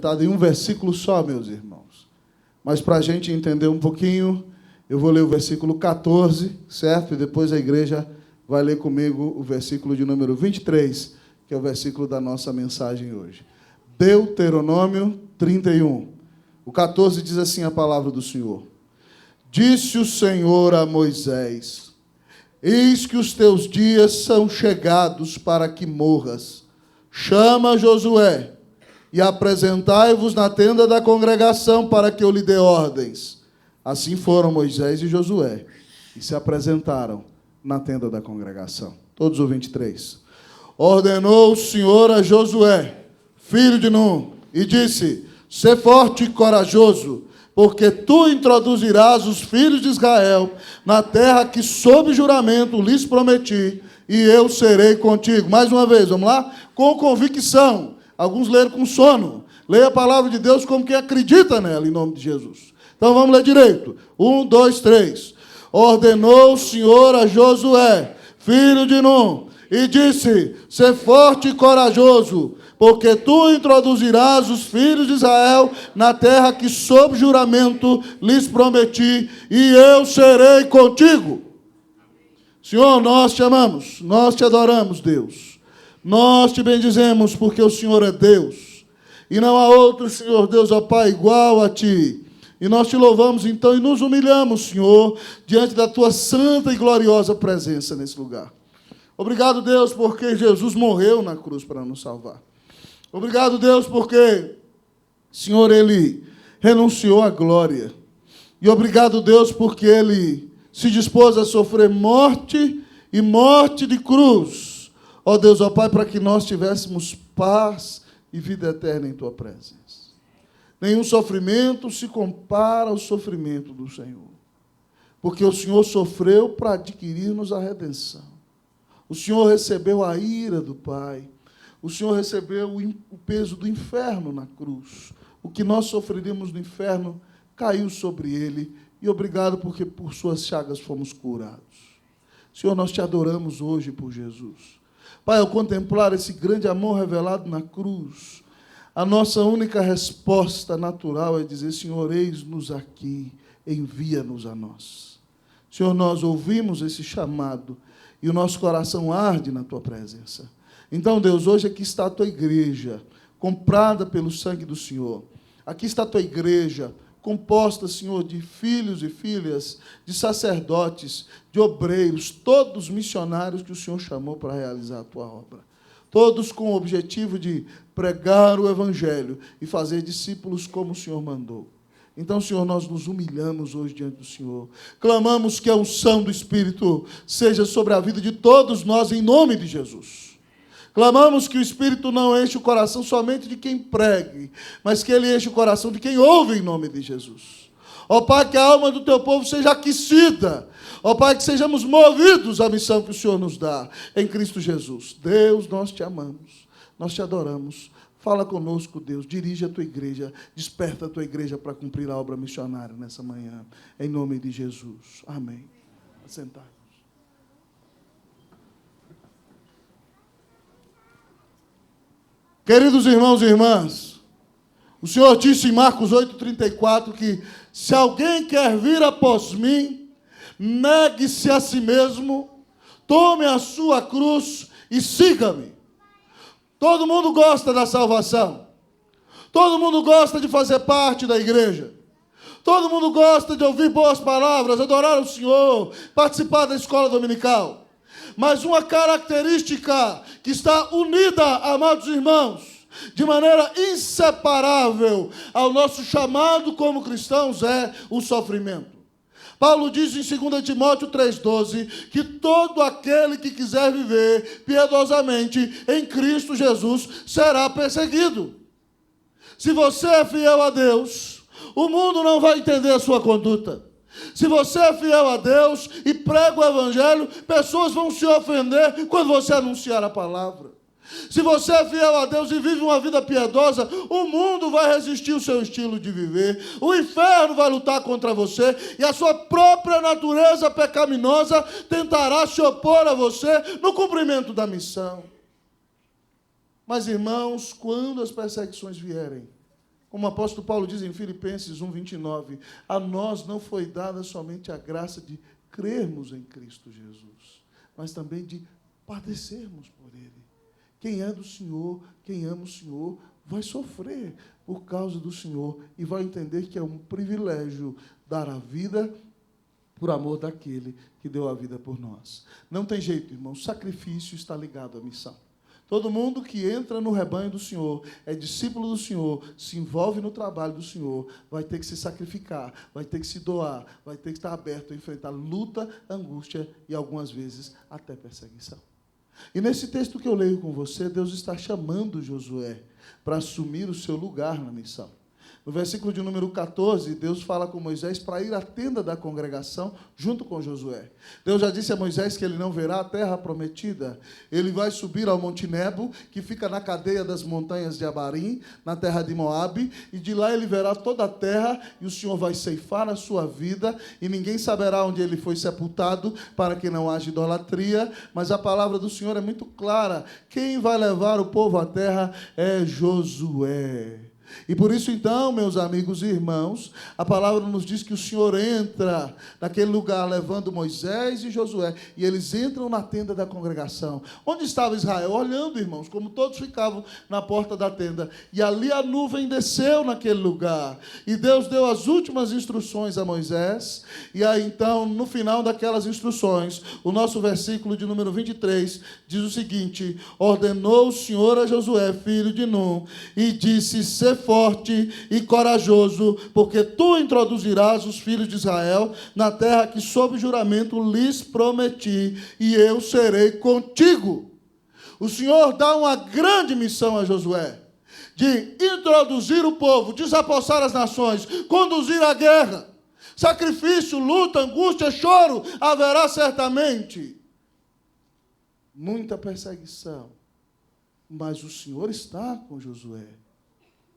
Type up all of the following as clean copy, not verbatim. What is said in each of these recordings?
limitado em um versículo só, meus irmãos. Mas para a gente entender um pouquinho, eu vou ler o versículo 14, certo? E depois a igreja vai ler comigo o versículo de número 23, que é o versículo da nossa mensagem hoje. Deuteronômio 31. O 14 diz assim a palavra do Senhor. Disse o Senhor a Moisés: eis que os teus dias são chegados para que morras. Chama Josué e apresentai-vos na tenda da congregação para que eu lhe dê ordens. Assim foram Moisés e Josué e se apresentaram na tenda da congregação. Todos os 23. Ordenou o Senhor a Josué, filho de Nun, e disse: sê forte e corajoso, porque tu introduzirás os filhos de Israel na terra que sob juramento lhes prometi, e eu serei contigo. Mais uma vez, vamos lá? Com convicção. Alguns leram com sono. Leia a palavra de Deus como quem acredita nela, em nome de Jesus. Então vamos ler direito. 1, 2, 3. Ordenou o Senhor a Josué, filho de Nun, e disse: sê forte e corajoso, porque tu introduzirás os filhos de Israel na terra que sob juramento lhes prometi, e eu serei contigo. Senhor, nós te amamos, nós te adoramos, Deus. Nós te bendizemos porque o Senhor é Deus. E não há outro, Senhor Deus, ó Pai, igual a ti. E nós te louvamos então e nos humilhamos, Senhor, diante da tua santa e gloriosa presença nesse lugar. Obrigado, Deus, porque Jesus morreu na cruz para nos salvar. Obrigado, Deus, porque, Senhor, Ele renunciou à glória. E obrigado, Deus, porque Ele se dispôs a sofrer morte e morte de cruz. Ó Deus, ó Pai, para que nós tivéssemos paz e vida eterna em Tua presença. Nenhum sofrimento se compara ao sofrimento do Senhor. Porque o Senhor sofreu para adquirir-nos a redenção. O Senhor recebeu a ira do Pai. O Senhor recebeu o peso do inferno na cruz. O que nós sofreríamos no inferno caiu sobre Ele. E obrigado porque por suas chagas fomos curados. Senhor, nós te adoramos hoje por Jesus. Pai, ao contemplar esse grande amor revelado na cruz, a nossa única resposta natural é dizer: Senhor, eis-nos aqui, envia-nos a nós. Senhor, nós ouvimos esse chamado e o nosso coração arde na Tua presença. Então, Deus, hoje aqui está a Tua igreja, comprada pelo sangue do Senhor. Aqui está a Tua igreja, composta, Senhor, de filhos e filhas, de sacerdotes, de obreiros, todos missionários que o Senhor chamou para realizar a Tua obra. Todos com o objetivo de pregar o Evangelho e fazer discípulos como o Senhor mandou. Então, Senhor, nós nos humilhamos hoje diante do Senhor. Clamamos que a unção do Espírito seja sobre a vida de todos nós, em nome de Jesus. Clamamos que o Espírito não enche o coração somente de quem pregue, mas que ele enche o coração de quem ouve em nome de Jesus. Ó Pai, que a alma do Teu povo seja aquecida. Ó Pai, que sejamos movidos à missão que o Senhor nos dá em Cristo Jesus. Deus, nós te amamos, nós te adoramos. Fala conosco, Deus, dirige a Tua igreja, desperta a Tua igreja para cumprir a obra missionária nessa manhã, em nome de Jesus. Amém. Assentar. Queridos irmãos e irmãs, o Senhor disse em Marcos 8,34 que se alguém quer vir após mim, negue-se a si mesmo, tome a sua cruz e siga-me. Todo mundo gosta da salvação. Todo mundo gosta de fazer parte da igreja. Todo mundo gosta de ouvir boas palavras, adorar o Senhor, participar da escola dominical. Mas uma característica que está unida, amados irmãos, de maneira inseparável ao nosso chamado como cristãos é o sofrimento. Paulo diz em 2 Timóteo 3,12 que todo aquele que quiser viver piedosamente em Cristo Jesus será perseguido. Se você é fiel a Deus, o mundo não vai entender a sua conduta. Se você é fiel a Deus e prega o Evangelho, pessoas vão se ofender quando você anunciar a palavra. Se você é fiel a Deus e vive uma vida piedosa, o mundo vai resistir ao seu estilo de viver, o inferno vai lutar contra você e a sua própria natureza pecaminosa tentará se opor a você no cumprimento da missão. Mas, irmãos, quando as perseguições vierem, Como o apóstolo Paulo diz em Filipenses 1:29, a nós não foi dada somente a graça de crermos em Cristo Jesus, mas também de padecermos por Ele. Quem é do Senhor, quem ama o Senhor, vai sofrer por causa do Senhor e vai entender que é um privilégio dar a vida por amor daquele que deu a vida por nós. Não tem jeito, irmão, o sacrifício está ligado à missão. Todo mundo que entra no rebanho do Senhor, é discípulo do Senhor, se envolve no trabalho do Senhor, vai ter que se sacrificar, vai ter que se doar, vai ter que estar aberto a enfrentar luta, angústia e, algumas vezes, até perseguição. E nesse texto que eu leio com você, Deus está chamando Josué para assumir o seu lugar na missão. No versículo de número 14, Deus fala com Moisés para ir à tenda da congregação junto com Josué. Deus já disse a Moisés que ele não verá a terra prometida. Ele vai subir ao Monte Nebo, que fica na cadeia das montanhas de Abarim, na terra de Moabe, e de lá ele verá toda a terra, e o Senhor vai ceifar a sua vida, e ninguém saberá onde ele foi sepultado, para que não haja idolatria. Mas a palavra do Senhor é muito clara. Quem vai levar o povo à terra é Josué. E por isso, então, meus amigos e irmãos, a palavra nos diz que o Senhor entra naquele lugar levando Moisés e Josué, e eles entram na tenda da congregação. Onde estava Israel? Olhando, irmãos, como todos ficavam na porta da tenda. E ali a nuvem desceu naquele lugar. E Deus deu as últimas instruções a Moisés. E aí, então, no final daquelas instruções, o nosso versículo de número 23 diz o seguinte: ordenou o Senhor a Josué, filho de Num, e disse: "Sê forte e corajoso, porque tu introduzirás os filhos de Israel na terra que sob juramento lhes prometi, e eu serei contigo." O Senhor dá uma grande missão a Josué, de introduzir o povo, desapossar as nações, conduzir a guerra. Sacrifício, luta, angústia, choro haverá certamente. Muita perseguição. Mas o Senhor está com Josué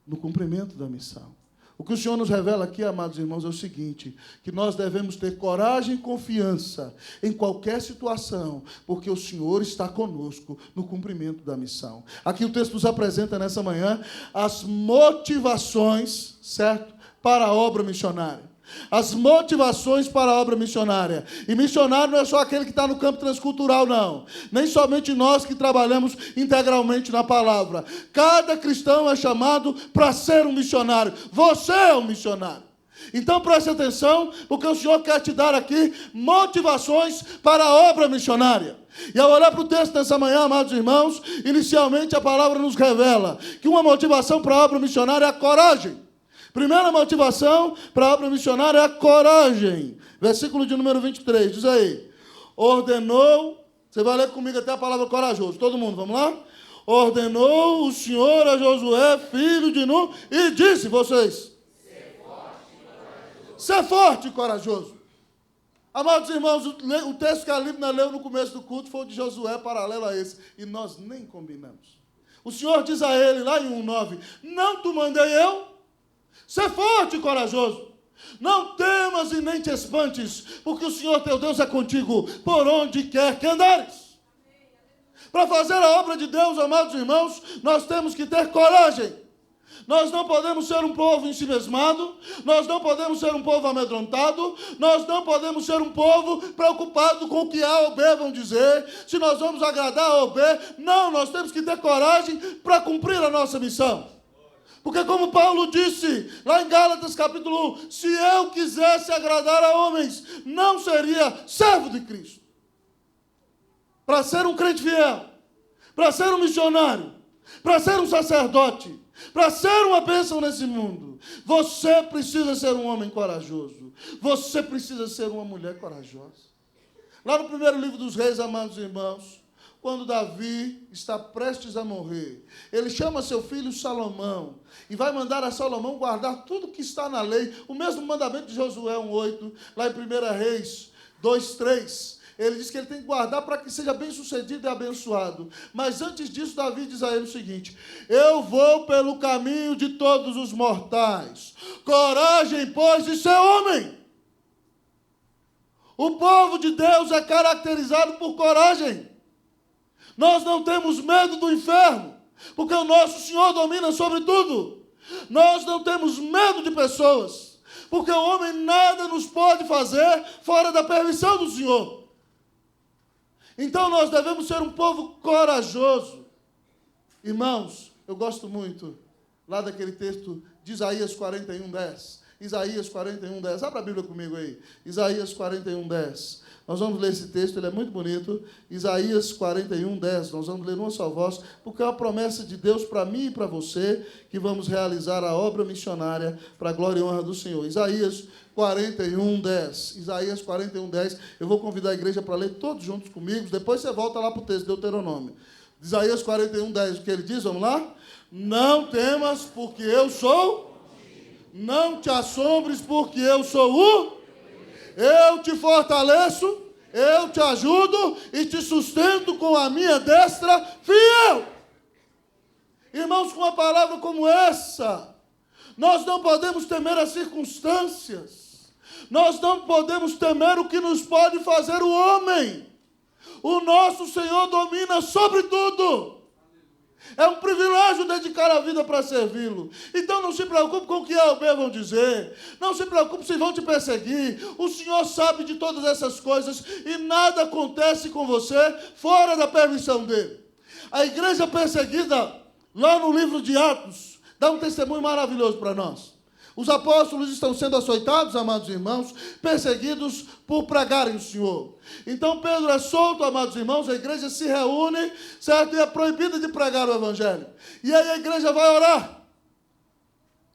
no cumprimento da missão. O que o Senhor nos revela aqui, amados irmãos, é o seguinte: que nós devemos ter coragem e confiança em qualquer situação, porque o Senhor está conosco no cumprimento da missão. Aqui o texto nos apresenta nessa manhã as motivações, certo, para a obra missionária. As motivações para a obra missionária. E missionário não é só aquele que está no campo transcultural, não. Nem somente nós que trabalhamos integralmente na palavra. Cada cristão é chamado para ser um missionário. Você é um missionário. Então preste atenção, porque o Senhor quer te dar aqui motivações para a obra missionária. E ao olhar para o texto nessa manhã, amados irmãos, inicialmente a palavra nos revela que uma motivação para a obra missionária é a coragem. Primeira motivação para a obra missionária é a coragem. Versículo de número 23, diz aí: ordenou, você vai ler comigo até a palavra corajoso, todo mundo, vamos lá? Ordenou o Senhor a Josué, filho de Num, e disse, vocês: ser forte e corajoso. Amados irmãos, o texto que a Líbna leu no começo do culto foi o de Josué, paralelo a esse, e nós nem combinamos. O Senhor diz a ele, lá em 1:9, não te mandei eu? Ser forte e corajoso. Não temas e nem te espantes, porque o Senhor teu Deus é contigo por onde quer que andares. Para fazer a obra de Deus, amados irmãos, nós temos que ter coragem. Nós não podemos ser um povo ensimesmado, nós não podemos ser um povo amedrontado, nós não podemos ser um povo preocupado com o que A ou B vão dizer, se nós vamos agradar A ou B. Não, nós temos que ter coragem para cumprir a nossa missão. Porque como Paulo disse, lá em Gálatas capítulo 1, se eu quisesse agradar a homens, não seria servo de Cristo. Para ser um crente fiel, para ser um missionário, para ser um sacerdote, para ser uma bênção nesse mundo, você precisa ser um homem corajoso. Você precisa ser uma mulher corajosa. Lá no primeiro livro dos Reis, amados irmãos, quando Davi está prestes a morrer, ele chama seu filho Salomão e vai mandar a Salomão guardar tudo que está na lei, o mesmo mandamento de Josué 1:8, lá em 1 Reis 2:3. Ele diz que ele tem que guardar para que seja bem sucedido e abençoado. Mas antes disso, Davi diz a ele o seguinte: eu vou pelo caminho de todos os mortais. Coragem, pois, de ser homem. O povo de Deus é caracterizado por coragem. Nós não temos medo do inferno, porque o nosso Senhor domina sobre tudo. Nós não temos medo de pessoas, porque o homem nada nos pode fazer fora da permissão do Senhor. Então nós devemos ser um povo corajoso. Irmãos, eu gosto muito lá daquele texto de Isaías 41:10. Isaías 41:10. Abra a Bíblia comigo aí. Isaías 41:10. Nós vamos ler esse texto, ele é muito bonito. Isaías 41:10. Nós vamos ler numa só voz, porque é uma promessa de Deus para mim e para você, que vamos realizar a obra missionária para a glória e honra do Senhor. Isaías 41:10. Isaías 41:10. Eu vou convidar a igreja para ler todos juntos comigo. Depois você volta lá para o texto de Deuteronômio. Isaías 41:10. O que ele diz? Vamos lá? Não temas, porque eu sou. Não te assombres, porque eu sou o. Eu te fortaleço, eu te ajudo e te sustento com a minha destra fiel. Irmãos, com uma palavra como essa, nós não podemos temer as circunstâncias. Nós não podemos temer o que nos pode fazer o homem. O nosso Senhor domina sobre tudo. É um privilégio dedicar a vida para servi-lo. Então não se preocupe com o que A ou B vão dizer. Não se preocupe se vão te perseguir. O Senhor sabe de todas essas coisas e nada acontece com você fora da permissão dele. A igreja perseguida, lá no livro de Atos, dá um testemunho maravilhoso para nós. Os apóstolos estão sendo açoitados, amados irmãos, perseguidos por pregarem o Senhor. Então Pedro é solto, amados irmãos, a igreja se reúne, certo? E é proibida de pregar o evangelho. E aí a igreja vai orar.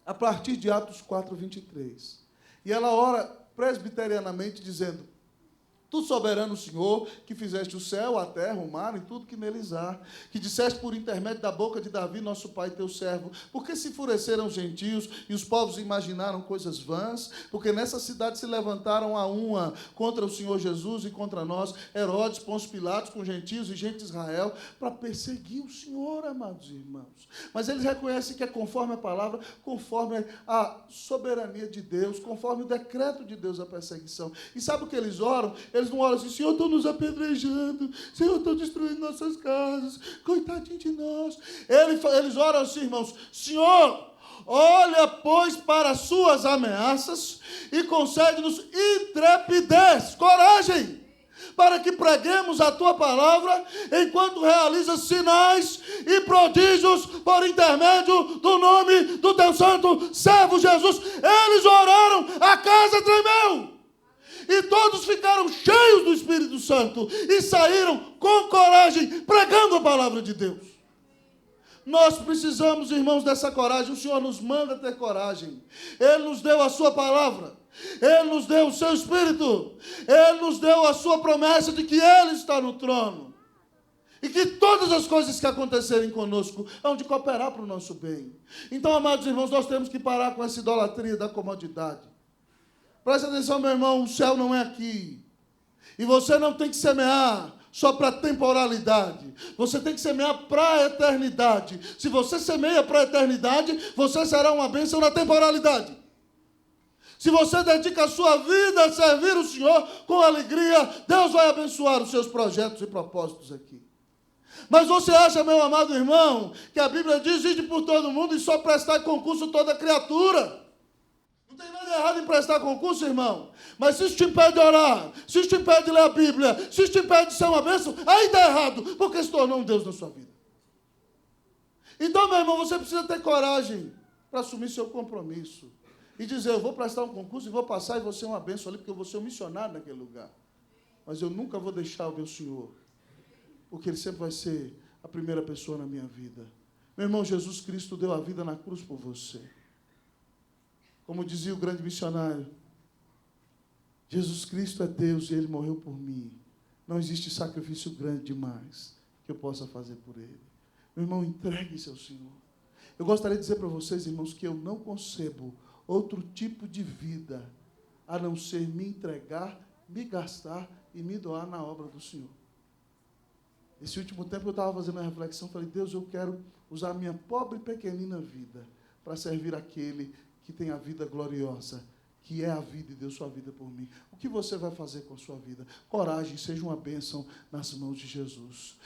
A partir de Atos 4:23. E ela ora presbiterianamente dizendo: Tu, soberano Senhor, que fizeste o céu, a terra, o mar e tudo que neles há, que disseste por intermédio da boca de Davi, nosso pai, teu servo, porque se enfureceram os gentios e os povos imaginaram coisas vãs? Porque nessa cidade se levantaram a uma contra o Senhor Jesus e contra nós, Herodes, Pôncio Pilatos, com gentios e gente de Israel, para perseguir o Senhor, amados irmãos. Mas eles reconhecem que é conforme a palavra, conforme a soberania de Deus, conforme o decreto de Deus a perseguição. E sabe o que eles oram? Eles não oram assim: Senhor, estão nos apedrejando, Senhor, estão destruindo nossas casas, coitadinho de nós. Eles oram assim, irmãos: Senhor, olha, pois, para as suas ameaças e concede-nos intrepidez, coragem, para que preguemos a tua palavra, enquanto realiza sinais e prodígios por intermédio do nome do teu santo servo Jesus. Eles oraram, a casa tremeu. E todos ficaram cheios do Espírito Santo e saíram com coragem, pregando a palavra de Deus. Nós precisamos, irmãos, dessa coragem. O Senhor nos manda ter coragem. Ele nos deu a sua palavra. Ele nos deu o seu Espírito. Ele nos deu a sua promessa de que Ele está no trono. E que todas as coisas que acontecerem conosco hão de cooperar para o nosso bem. Então, amados irmãos, nós temos que parar com essa idolatria da comodidade. Presta atenção, meu irmão, o céu não é aqui. E você não tem que semear só para a temporalidade. Você tem que semear para a eternidade. Se você semeia para a eternidade, você será uma bênção na temporalidade. Se você dedica a sua vida a servir o Senhor com alegria, Deus vai abençoar os seus projetos e propósitos aqui. Mas você acha, meu amado irmão, que a Bíblia diz: ide por todo mundo e só prestar concurso toda criatura? Não tem nada errado em prestar concurso, irmão. Mas se isso te impede de orar, se isso te impede de ler a Bíblia, se isso te impede de ser uma bênção, aí está errado, porque se tornou um Deus na sua vida. Então, meu irmão, você precisa ter coragem para assumir seu compromisso. E dizer: eu vou prestar um concurso e vou passar e vou ser uma bênção ali, porque eu vou ser um missionário naquele lugar. Mas eu nunca vou deixar o meu Senhor, porque Ele sempre vai ser a primeira pessoa na minha vida. Meu irmão, Jesus Cristo deu a vida na cruz por você. Como dizia o grande missionário, Jesus Cristo é Deus e Ele morreu por mim. Não existe sacrifício grande demais que eu possa fazer por Ele. Meu irmão, entregue-se ao Senhor. Eu gostaria de dizer para vocês, irmãos, que eu não concebo outro tipo de vida a não ser me entregar, me gastar e me doar na obra do Senhor. Esse último tempo eu estava fazendo uma reflexão, falei: Deus, eu quero usar a minha pobre e pequenina vida para servir aquele que tem a vida gloriosa, que é a vida e deu sua vida por mim. O que você vai fazer com a sua vida? Coragem, seja uma bênção nas mãos de Jesus.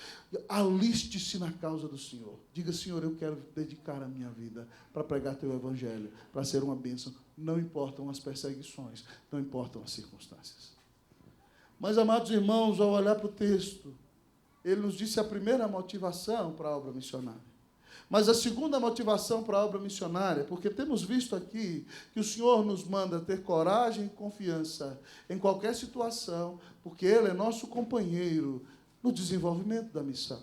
Aliste-se na causa do Senhor. Diga, Senhor, eu quero dedicar a minha vida para pregar teu evangelho, para ser uma bênção. Não importam as perseguições, não importam as circunstâncias. Mas, amados irmãos, ao olhar para o texto, ele nos disse a primeira motivação para a obra missionária. Mas a segunda motivação para a obra missionária, porque temos visto aqui que o Senhor nos manda ter coragem e confiança em qualquer situação, porque Ele é nosso companheiro no desenvolvimento da missão.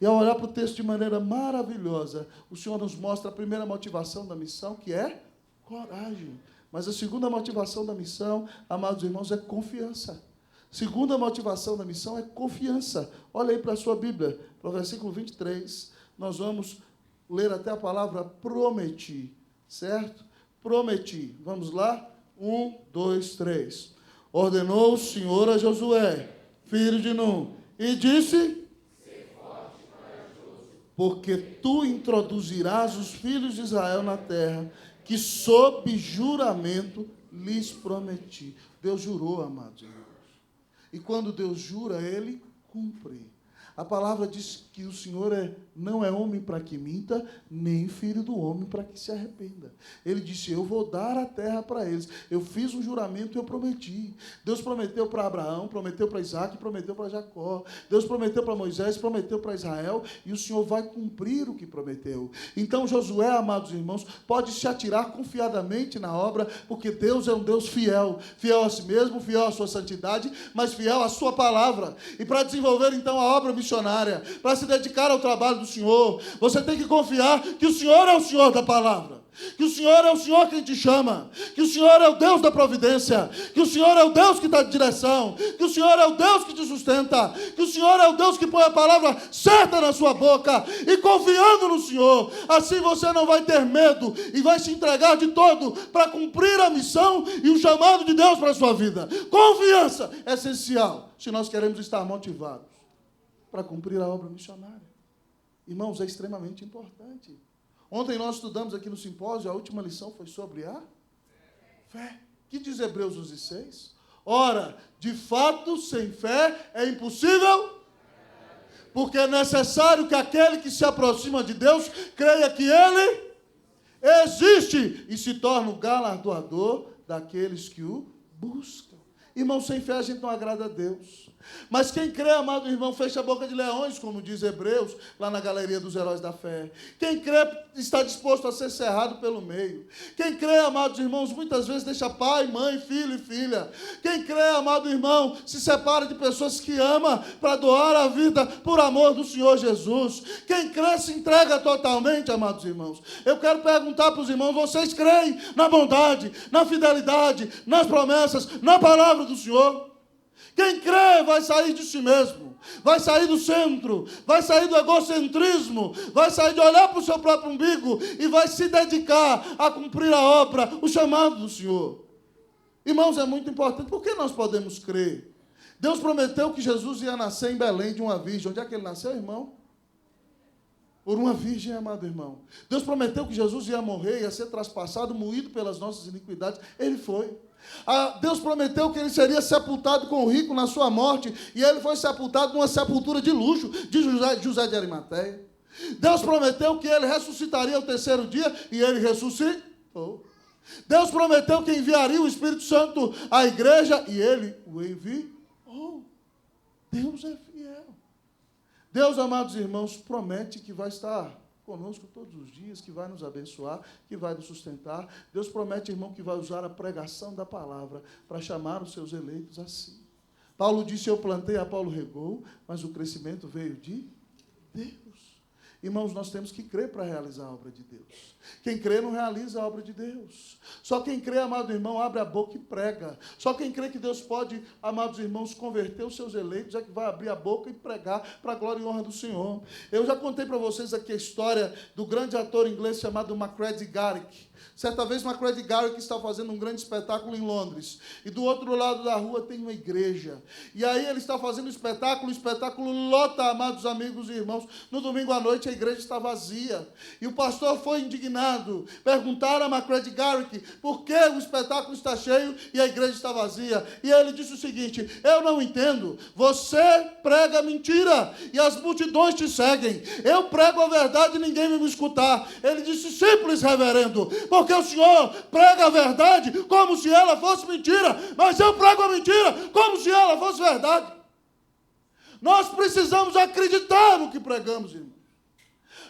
E ao olhar para o texto de maneira maravilhosa, o Senhor nos mostra a primeira motivação da missão, que é coragem. Mas a segunda motivação da missão, amados irmãos, é confiança. Segunda motivação da missão é confiança. Olha aí para a sua Bíblia, para o versículo 23, nós vamos ler até a palavra prometi, certo? Prometi. Vamos lá? 1, 2, 3. Ordenou o Senhor a Josué, filho de Nun, e disse: Ser forte e corajoso, porque tu introduzirás os filhos de Israel na terra, que sob juramento lhes prometi. Deus jurou, amados irmãos. E quando Deus jura, Ele cumpre. A palavra diz que o Senhor não é homem para que minta, nem filho do homem para que se arrependa. Ele disse, eu vou dar a terra para eles. Eu fiz um juramento e eu prometi. Deus prometeu para Abraão, prometeu para Isaac, prometeu para Jacó. Deus prometeu para Moisés, prometeu para Israel, e o Senhor vai cumprir o que prometeu. Então Josué, amados irmãos, pode se atirar confiadamente na obra, porque Deus é um Deus fiel. Fiel a si mesmo, fiel à sua santidade, mas fiel à sua palavra. E para desenvolver então a obra missionária, para se dedicar ao trabalho do Senhor, você tem que confiar que o Senhor é o Senhor da palavra, que o Senhor é o Senhor quem te chama, que o Senhor é o Deus da providência, que o Senhor é o Deus que dá direção, que o Senhor é o Deus que te sustenta, que o Senhor é o Deus que põe a palavra certa na sua boca, e confiando no Senhor, assim você não vai ter medo e vai se entregar de todo para cumprir a missão e o chamado de Deus para a sua vida. Confiança é essencial se nós queremos estar motivados para cumprir a obra missionária. Irmãos, é extremamente importante. Ontem nós estudamos aqui no simpósio, a última lição foi sobre a fé. O que diz Hebreus 11:6? Ora, de fato, sem fé é impossível, porque é necessário que aquele que se aproxima de Deus creia que Ele existe e se torna o galardoador daqueles que o buscam. Irmãos, sem fé a gente não agrada a Deus. Mas quem crê, amado irmão, fecha a boca de leões, como diz Hebreus, lá na galeria dos heróis da fé. Quem crê está disposto a ser cerrado pelo meio. Quem crê, amados irmãos, muitas vezes deixa pai, mãe, filho e filha. Quem crê, amado irmão, se separa de pessoas que ama para doar a vida por amor do Senhor Jesus. Quem crê se entrega totalmente, amados irmãos. Eu quero perguntar para os irmãos, vocês creem na bondade, na fidelidade, nas promessas, na palavra do Senhor? Quem crê vai sair de si mesmo, vai sair do centro, vai sair do egocentrismo, vai sair de olhar para o seu próprio umbigo e vai se dedicar a cumprir a obra, o chamado do Senhor. Irmãos, é muito importante. Por que nós podemos crer? Deus prometeu que Jesus ia nascer em Belém de uma virgem. Onde é que ele nasceu, irmão? Por uma virgem, amado irmão. Deus prometeu que Jesus ia morrer, ia ser traspassado, moído pelas nossas iniquidades. Ele foi. Deus prometeu que ele seria sepultado com o rico na sua morte, e ele foi sepultado numa sepultura de luxo de José de Arimateia. Deus prometeu que ele ressuscitaria ao terceiro dia, e ele ressuscitou. Deus prometeu que enviaria o Espírito Santo à igreja, e ele o enviou. Deus é fiel. Deus, amados irmãos, promete que vai estar conosco todos os dias, que vai nos abençoar, que vai nos sustentar. Deus promete, irmão, que vai usar a pregação da palavra para chamar os seus eleitos a si. Paulo disse, eu plantei, Apolo regou, mas o crescimento veio de Deus. Irmãos, nós temos que crer para realizar a obra de Deus. Quem crê não realiza a obra de Deus. Só quem crê, amado irmão, abre a boca e prega. Só quem crê que Deus pode, amados irmãos, converter os seus eleitos é que vai abrir a boca e pregar para a glória e honra do Senhor. Eu já contei para vocês aqui a história do grande ator inglês chamado Macready Garrick. Certa vez, Macready Garrick está fazendo um grande espetáculo em Londres. E do outro lado da rua tem uma igreja. E aí ele está fazendo o espetáculo lota, amados amigos e irmãos. No domingo à noite, a igreja está vazia. E o pastor foi indignado. Perguntaram a Macready Garrick por que o espetáculo está cheio e a igreja está vazia. E ele disse o seguinte: eu não entendo. Você prega mentira e as multidões te seguem. Eu prego a verdade e ninguém vai me escutar. Ele disse: simples, reverendo, porque o senhor prega a verdade como se ela fosse mentira, mas eu prego a mentira como se ela fosse verdade. Nós precisamos acreditar no que pregamos, irmão.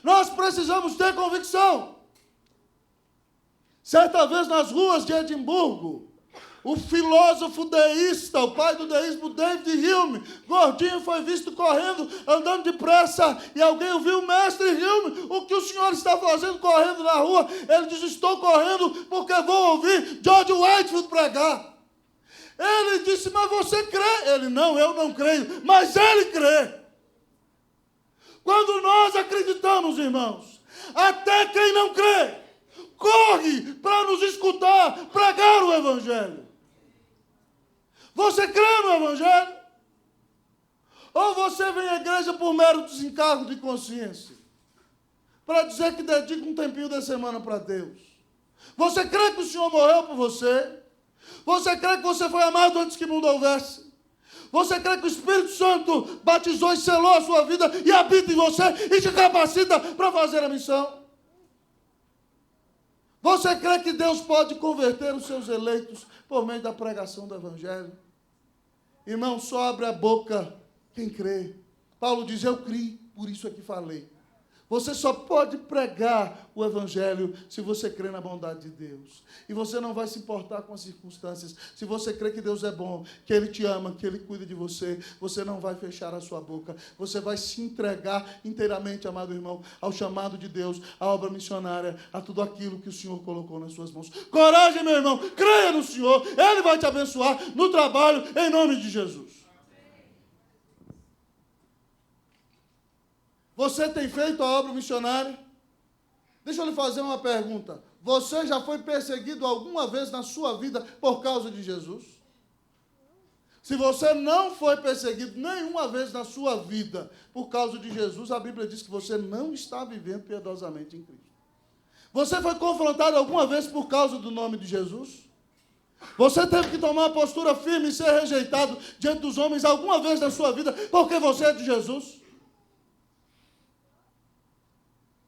Nós precisamos ter convicção. Certa vez nas ruas de Edimburgo, o filósofo deísta, o pai do deísmo, David Hume, gordinho, foi visto correndo, andando depressa, e alguém ouviu: mestre Hume, o que o senhor está fazendo correndo na rua? Ele diz: estou correndo porque vou ouvir George Whitefield pregar. Ele disse: mas você crê? Ele: não, eu não creio, mas ele crê. Quando nós acreditamos, irmãos, até quem não crê corre para nos escutar pregar o Evangelho. Você crê no Evangelho? Ou você vem à igreja por mero desencargo de consciência, para dizer que dedica um tempinho da semana para Deus? Você crê que o Senhor morreu por você? Você crê que você foi amado antes que o mundo houvesse? Você crê que o Espírito Santo batizou e selou a sua vida e habita em você e te capacita para fazer a missão? Você crê que Deus pode converter os seus eleitos por meio da pregação do Evangelho? Irmão, só abre a boca quem crê. Paulo diz: eu criei, por isso é que falei. Você só pode pregar o Evangelho se você crê na bondade de Deus. E você não vai se importar com as circunstâncias. Se você crê que Deus é bom, que Ele te ama, que Ele cuida de você, você não vai fechar a sua boca. Você vai se entregar inteiramente, amado irmão, ao chamado de Deus, à obra missionária, a tudo aquilo que o Senhor colocou nas suas mãos. Coragem, meu irmão, creia no Senhor. Ele vai te abençoar no trabalho, em nome de Jesus. Você tem feito a obra missionária? Deixa eu lhe fazer uma pergunta. Você já foi perseguido alguma vez na sua vida por causa de Jesus? Se você não foi perseguido nenhuma vez na sua vida por causa de Jesus, a Bíblia diz que você não está vivendo piedosamente em Cristo. Você foi confrontado alguma vez por causa do nome de Jesus? Você teve que tomar uma postura firme e ser rejeitado diante dos homens alguma vez na sua vida porque você é de Jesus?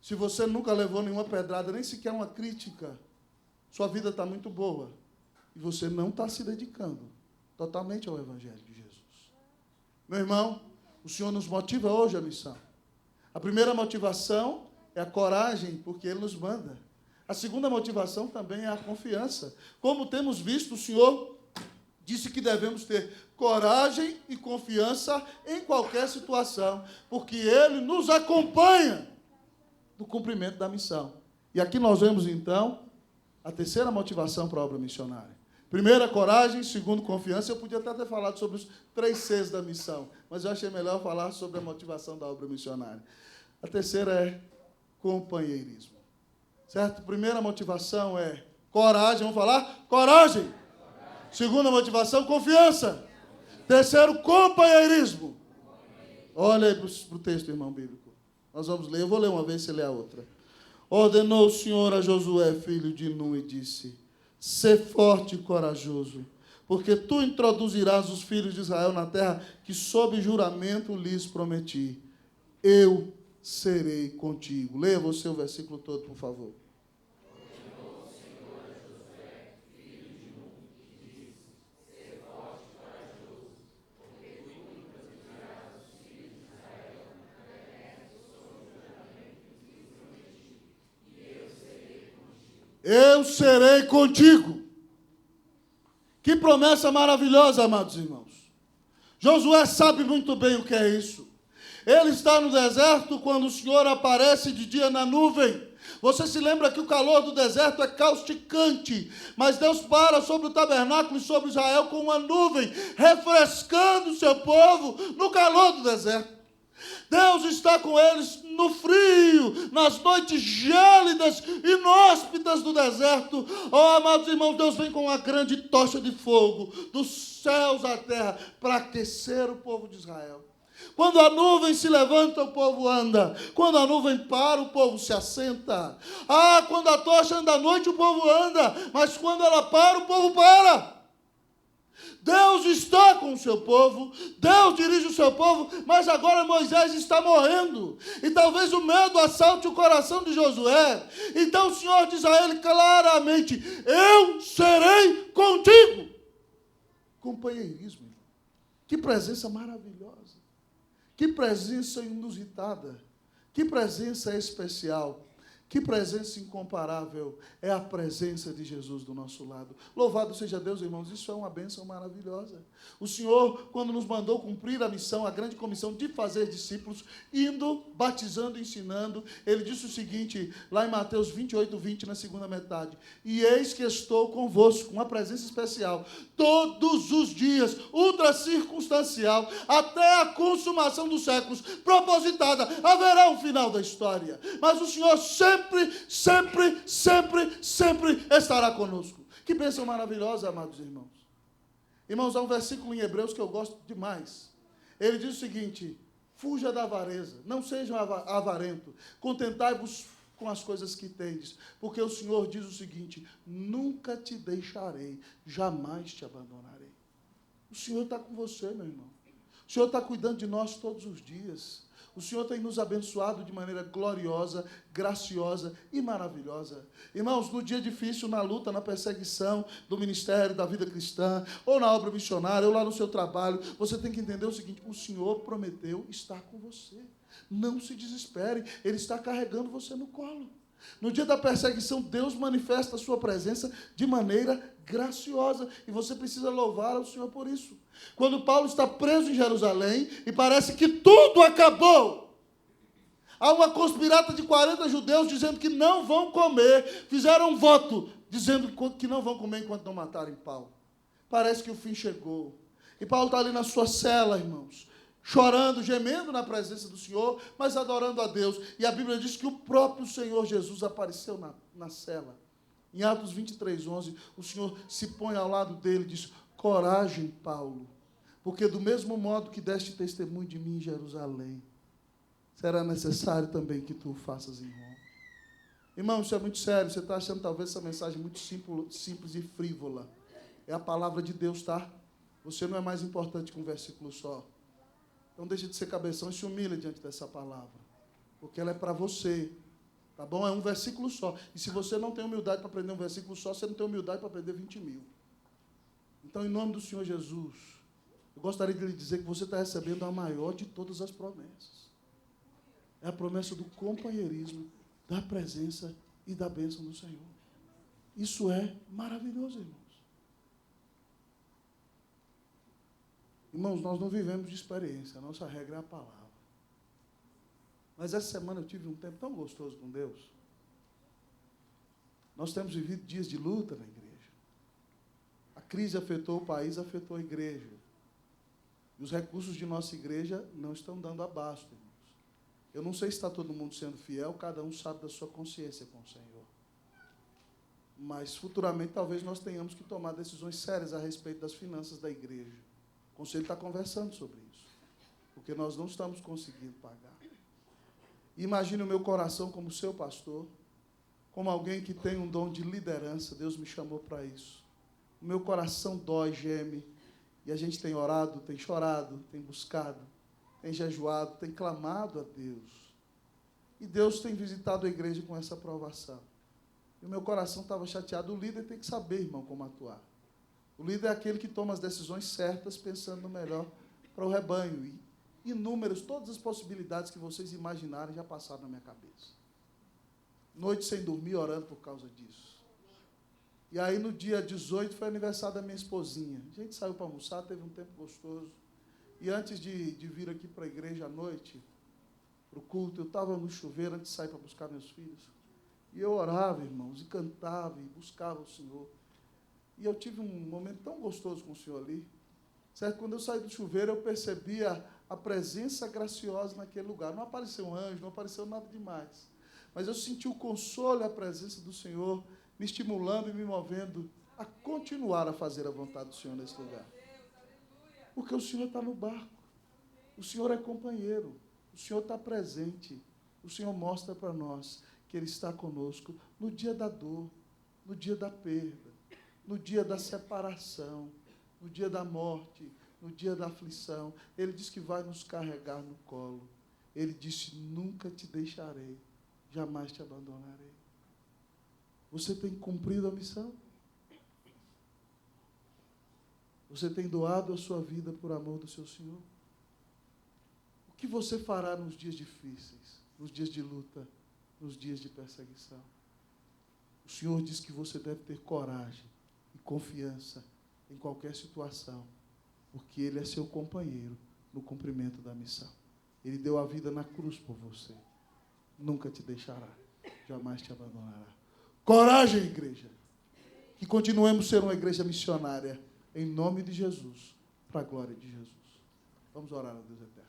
Se você nunca levou nenhuma pedrada, nem sequer uma crítica, sua vida está muito boa. E você não está se dedicando totalmente ao Evangelho de Jesus. Meu irmão, o Senhor nos motiva hoje à missão. A primeira motivação é a coragem, porque Ele nos manda. A segunda motivação também é a confiança. Como temos visto, o Senhor disse que devemos ter coragem e confiança em qualquer situação, porque Ele nos acompanha do cumprimento da missão. E aqui nós vemos, então, a terceira motivação para a obra missionária. Primeira, coragem. Segundo, confiança. Eu podia até ter falado sobre os 3 Cs da missão, mas eu achei melhor falar sobre a motivação da obra missionária. A terceira é companheirismo. Certo? Primeira motivação é coragem. Vamos falar? Coragem. Segunda motivação, confiança. Terceiro, companheirismo. Olha aí para o texto, irmão bíblico. Nós vamos ler, eu vou ler uma vez, você lê a outra. Ordenou o Senhor a Josué, filho de Nun, e disse: sê forte e corajoso, porque tu introduzirás os filhos de Israel na terra que sob juramento lhes prometi. Eu serei contigo. Leia você o versículo todo, por favor. Eu serei contigo. Que promessa maravilhosa, amados irmãos. Josué sabe muito bem o que é isso. Ele está no deserto quando o Senhor aparece de dia na nuvem. Você se lembra que o calor do deserto é causticante, mas Deus para sobre o tabernáculo e sobre Israel com uma nuvem, refrescando o seu povo no calor do deserto. Deus está com eles no frio, nas noites gélidas e inóspitas do deserto. Oh, amados irmãos, Deus vem com uma grande tocha de fogo dos céus à terra para aquecer o povo de Israel. Quando a nuvem se levanta, o povo anda. Quando a nuvem para, o povo se assenta. Quando a tocha anda à noite, o povo anda. Mas quando ela para, o povo para. Deus está com o seu povo, Deus dirige o seu povo, mas agora Moisés está morrendo. E talvez o medo assalte o coração de Josué. Então o Senhor diz a ele claramente: eu serei contigo. Companheirismo. Que presença maravilhosa. Que presença inusitada. Que presença especial. Que presença incomparável é a presença de Jesus do nosso lado. Louvado seja Deus, irmãos, isso é uma bênção maravilhosa. O Senhor, quando nos mandou cumprir a missão, a grande comissão de fazer discípulos, indo, batizando, ensinando, ele disse o seguinte, lá em Mateus 28, 20, na segunda metade: e eis que estou convosco, uma presença especial, todos os dias, ultra circunstancial, até a consumação dos séculos, propositada, haverá um final da história. Mas o Senhor sempre estará conosco. Que bênção maravilhosa, amados irmãos. Irmãos, há um versículo em Hebreus que eu gosto demais. Ele diz o seguinte: fuja da avareza, não sejam avarento, contentai-vos com as coisas que tendes, porque o Senhor diz o seguinte: nunca te deixarei, jamais te abandonarei. O Senhor está com você, meu irmão. O Senhor está cuidando de nós todos os dias. O Senhor tem nos abençoado de maneira gloriosa, graciosa e maravilhosa. Irmãos, no dia difícil, na luta, na perseguição do ministério, da vida cristã, ou na obra missionária, ou lá no seu trabalho, você tem que entender o seguinte: o Senhor prometeu estar com você. Não se desespere, Ele está carregando você no colo. No dia da perseguição, Deus manifesta a sua presença de maneira graciosa, e você precisa louvar ao Senhor por isso. Quando Paulo está preso em Jerusalém e parece que tudo acabou, há uma conspirata de 40 judeus dizendo que não vão comer, fizeram um voto dizendo que não vão comer enquanto não matarem Paulo. Parece que o fim chegou, e Paulo está ali na sua cela, irmãos, chorando, gemendo na presença do Senhor, mas adorando a Deus. E a Bíblia diz que o próprio Senhor Jesus apareceu na cela. Em Atos 23, 11, o Senhor se põe ao lado dele e diz: coragem, Paulo, porque do mesmo modo que deste testemunho de mim em Jerusalém, será necessário também que tu o faças em Roma. Irmão, isso é muito sério. Você está achando talvez essa mensagem muito simples e frívola. É a palavra de Deus, tá? Você não é mais importante que um versículo só. Então deixa de ser cabeção e se humilha diante dessa palavra, porque ela é para você, tá bom? É um versículo só. E se você não tem humildade para aprender um versículo só, você não tem humildade para aprender 20.000. Então, em nome do Senhor Jesus, eu gostaria de lhe dizer que você está recebendo a maior de todas as promessas. É a promessa do companheirismo, da presença e da bênção do Senhor. Isso é maravilhoso, irmãos. Irmãos, nós não vivemos de experiência, a nossa regra é a palavra. Mas essa semana eu tive um tempo tão gostoso com Deus. Nós temos vivido dias de luta na igreja. A crise afetou o país, afetou a igreja. E os recursos de nossa igreja não estão dando abasto, irmãos. Eu não sei se está todo mundo sendo fiel, cada um sabe da sua consciência com o Senhor. Mas futuramente talvez nós tenhamos que tomar decisões sérias a respeito das finanças da igreja. O conselho está conversando sobre isso, porque nós não estamos conseguindo pagar. Imagine o meu coração como seu pastor, como alguém que tem um dom de liderança. Deus me chamou para isso. O meu coração dói, geme, e a gente tem orado, tem chorado, tem buscado, tem jejuado, tem clamado a Deus. E Deus tem visitado a igreja com essa aprovação. E o meu coração estava chateado. O líder tem que saber, irmão, como atuar. O líder é aquele que toma as decisões certas, pensando no melhor para o rebanho. E inúmeras, todas as possibilidades que vocês imaginarem já passaram na minha cabeça. Noite sem dormir, orando por causa disso. E aí, no dia 18, foi aniversário da minha esposinha. A gente saiu para almoçar, teve um tempo gostoso. E antes de vir aqui para a igreja à noite, para o culto, eu estava no chuveiro antes de sair para buscar meus filhos. E eu orava, irmãos, e cantava, e buscava o Senhor. E eu tive um momento tão gostoso com o Senhor ali. Certo? Quando eu saí do chuveiro, eu percebi a presença graciosa naquele lugar. Não apareceu um anjo, não apareceu nada demais. Mas eu senti o consolo e a presença do Senhor me estimulando e me movendo a continuar a fazer a vontade do Senhor nesse lugar. Porque o Senhor está no barco. O Senhor é companheiro, o Senhor está presente, o Senhor mostra para nós que Ele está conosco no dia da dor, no dia da perda, no dia da separação, no dia da morte, no dia da aflição. Ele diz que vai nos carregar no colo. Ele disse: nunca te deixarei, jamais te abandonarei. Você tem cumprido a missão? Você tem doado a sua vida por amor do seu Senhor? O que você fará nos dias difíceis, nos dias de luta, nos dias de perseguição? O Senhor diz que você deve ter coragem e confiança em qualquer situação, porque Ele é seu companheiro no cumprimento da missão. Ele deu a vida na cruz por você. Nunca te deixará, jamais te abandonará. Coragem, igreja! Que continuemos a ser uma igreja missionária, em nome de Jesus, para a glória de Jesus. Vamos orar a Deus eterno.